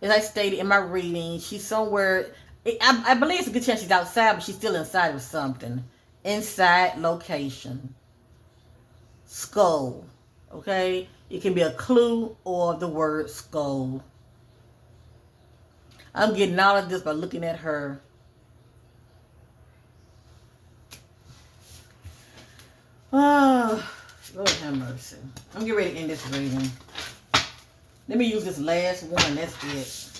as I stated in my reading, she's somewhere, I believe it's a good chance she's outside, but she's still inside of something. Inside location. Skull. Okay? It can be a clue or the word skull. I'm getting all of this by looking at her. Oh, Lord have mercy. I'm getting ready to end this reading. Let me use this last one. That's it.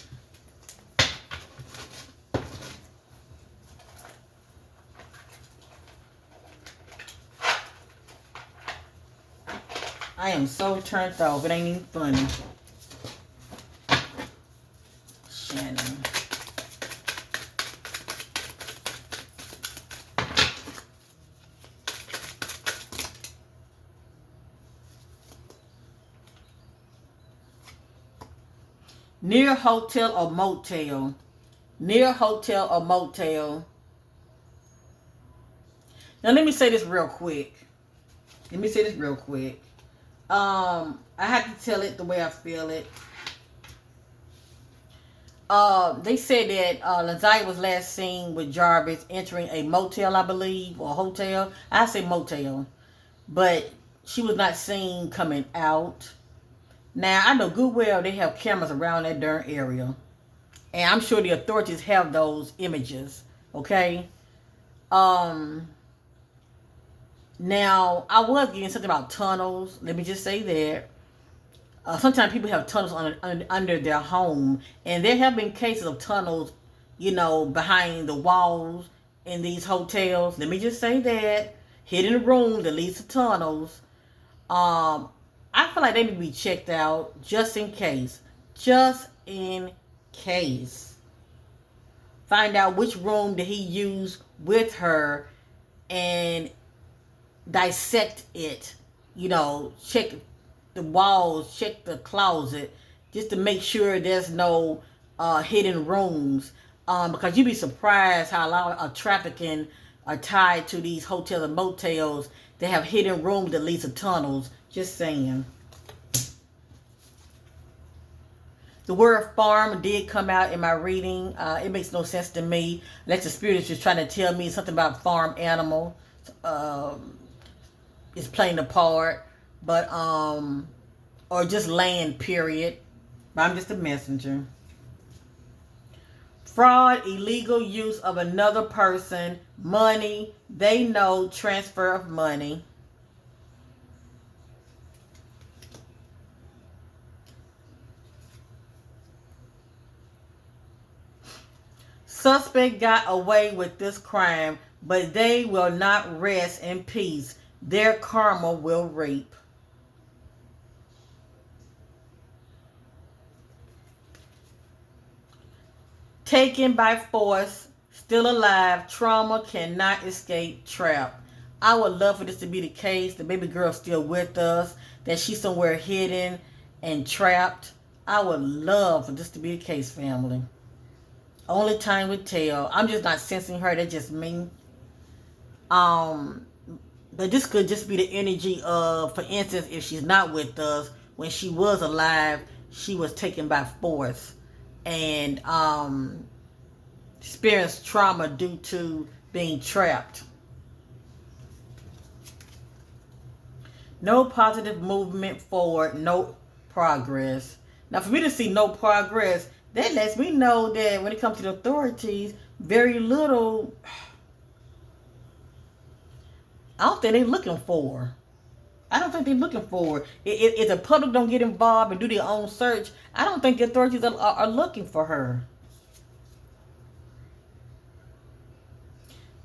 I am so turned off. It ain't even funny. Shannon. Near hotel or motel. Near hotel or motel. Now let me say this real quick. I have to tell it the way I feel it. They said that Naziyah was last seen with Jarvis entering a motel, I believe, or hotel. I say motel. But she was not seen coming out. Now, I know good well they have cameras around that darn area. And I'm sure the authorities have those images. Okay. Um. Now, I was getting something about tunnels. Let me just say that. Sometimes people have tunnels under their home, and there have been cases of tunnels, behind the walls in these hotels. Let me just say that hidden rooms that leads to tunnels. Um, I feel like they need to be checked out just in case. Just in case. Find out which room did he use with her and dissect it. Check the walls, check the closet, just to make sure there's no hidden rooms. Because you'd be surprised how a lot of trafficking are tied to these hotels and motels. They have hidden rooms that lead to tunnels. Just saying. The word farm did come out in my reading. It makes no sense to me. Unless the spirit is just trying to tell me something about farm animal. Is playing a part. But, or just land, period. But I'm just a messenger. Fraud, illegal use of another person, money. They know transfer of money. Suspect got away with this crime, but they will not rest in peace. Their karma will reap. Taken by force, still alive, trauma cannot escape trap. I would love for this to be the case. The baby girl's still with us, that she's somewhere hidden and trapped. I would love for this to be the case, family. Only time would tell. I'm just not sensing her. That's just me. Um, but this could just be the energy of, for instance, if she's not with us, when she was alive, she was taken by force and experienced trauma due to being trapped. No positive movement forward, no progress. Now, for me to see no progress, that lets me know that when it comes to the authorities, very little. I don't think they're looking for. I don't think they're looking for. If the public don't get involved and do their own search, I don't think the authorities are looking for her.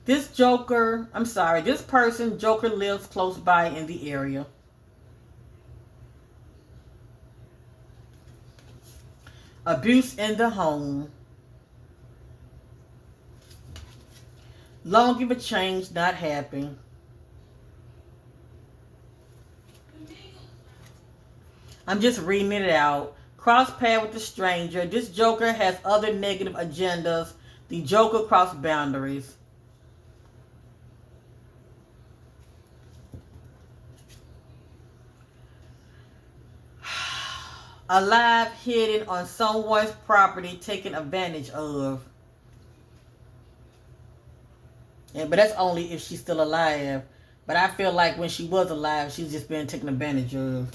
This person, Joker, lives close by in the area. Abuse in the home. Long of a change not happen. I'm just reading it out. Cross path with the stranger. This Joker has other negative agendas. The Joker crossed boundaries. Alive, hidden on someone's property, taken advantage of. Yeah, but that's only if she's still alive. But I feel like when she was alive, she's just being taken advantage of.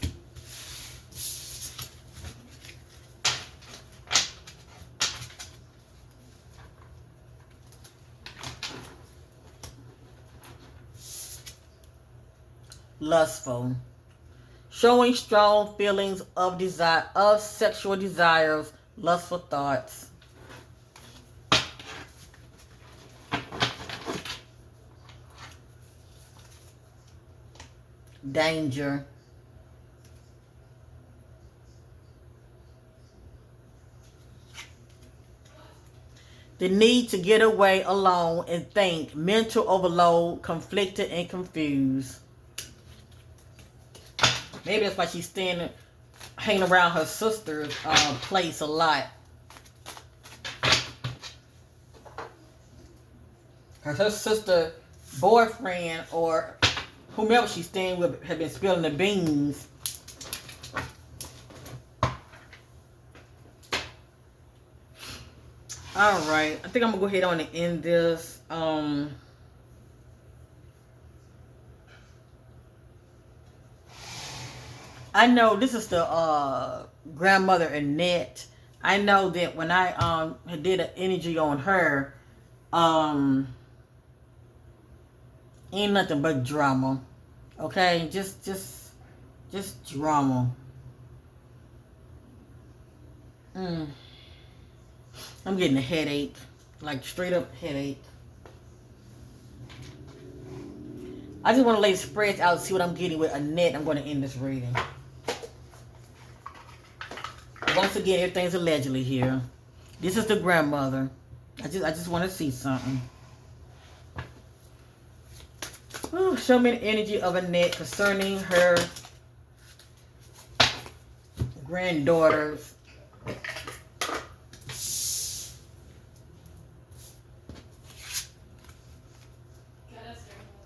Lustful. Showing strong feelings of desire, of sexual desires, lustful thoughts. Danger. The need to get away alone and think. Mental overload, conflicted and confused. Maybe that's why she's hanging around her sister's place a lot. Because her sister, boyfriend, or whomever she's staying with have been spilling the beans. Alright, I think I'm going to go ahead on and end this. I know this is the grandmother Annette. I know that when I did an energy on her, ain't nothing but drama. Okay, just drama. I'm getting a headache, like straight up headache. I just want to lay the spreads out, see what I'm getting with Annette. I'm going to end this reading. Once again, everything's allegedly here. This is the grandmother. I just want to see something. Ooh, show me the energy of Annette concerning her granddaughters.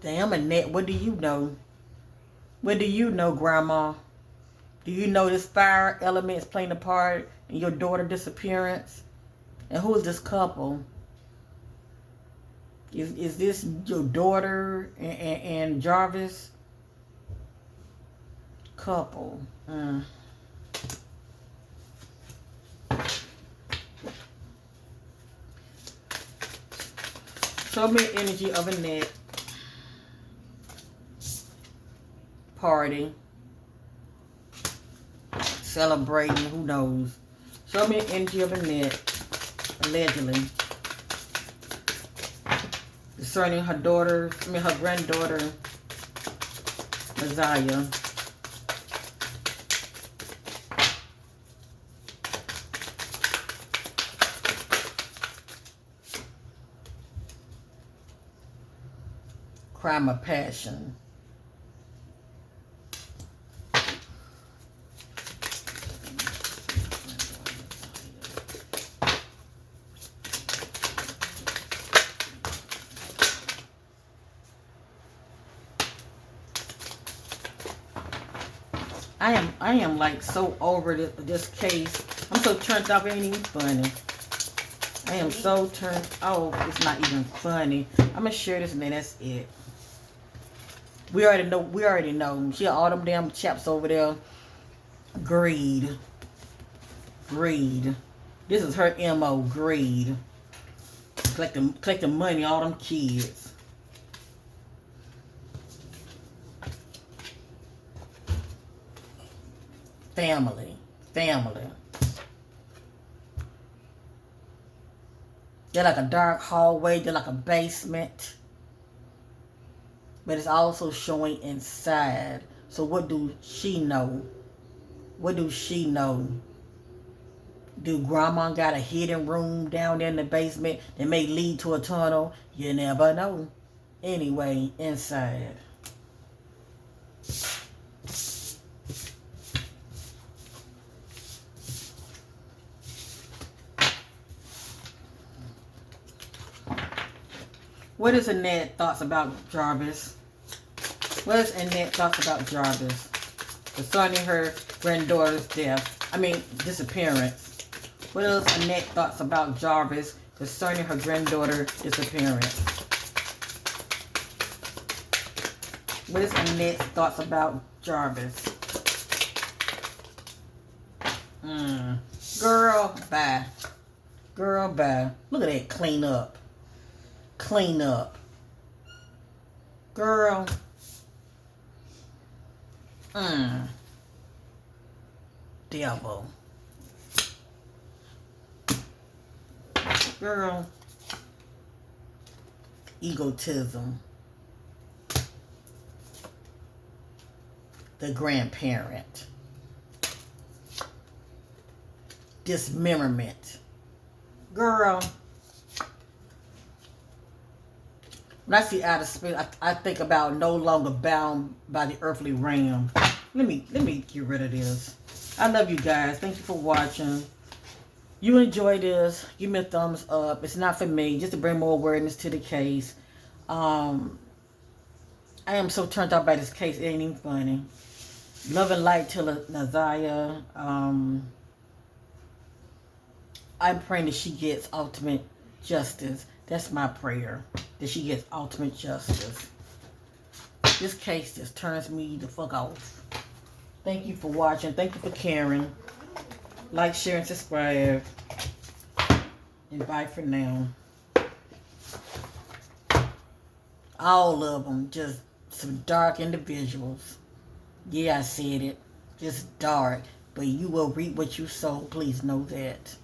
Damn, Annette, what do you know? What do you know, Grandma? Do you know this fire element is playing a part in your daughter's disappearance? And who is this couple? Is this your daughter and Jarvis? Couple. Show me the energy of Annette. Party. Celebrating, who knows. Show me the energy of Annette. Allegedly. Concerning her daughter, her granddaughter, Naziyah. Crime of passion. I am like so over this case. I'm so turned off, it ain't even funny. I am so turned off, it's not even funny. I'm gonna share this and then that's it. We already know. She got all them damn chaps over there. Greed. This is her MO, greed. Collecting money, all them kids. Family. They're like a dark hallway. They're like a basement. But it's also showing inside. So what do she know? What do she know? Do Grandma got a hidden room down there in the basement that may lead to a tunnel? You never know. Anyway, inside. What is Annette's thoughts about Jarvis? What is Annette's thoughts about Jarvis concerning her granddaughter's disappearance? What is Annette's thoughts about Jarvis concerning her granddaughter's disappearance? What is Annette's thoughts about Jarvis? Girl, bye. Girl, bye. Look at that, clean up. Girl. Devil. Girl. Egotism. The grandparent. Dismemberment. Girl. When I see outer space, I think about no longer bound by the earthly realm. Let me get rid of this. I love you guys. Thank you for watching. You enjoy this, give me a thumbs up. It's not for me, just to bring more awareness to the case. I am so turned off by this case, it ain't even funny. Love and light to Naziyah. I'm praying that she gets ultimate justice. That's my prayer, that she gets ultimate justice. This case just turns me the fuck off. Thank you for watching. Thank you for caring. Like, share, and subscribe. And bye for now. All of them, just some dark individuals. Yeah, I said it. Just dark. But you will reap what you sow. Please know that.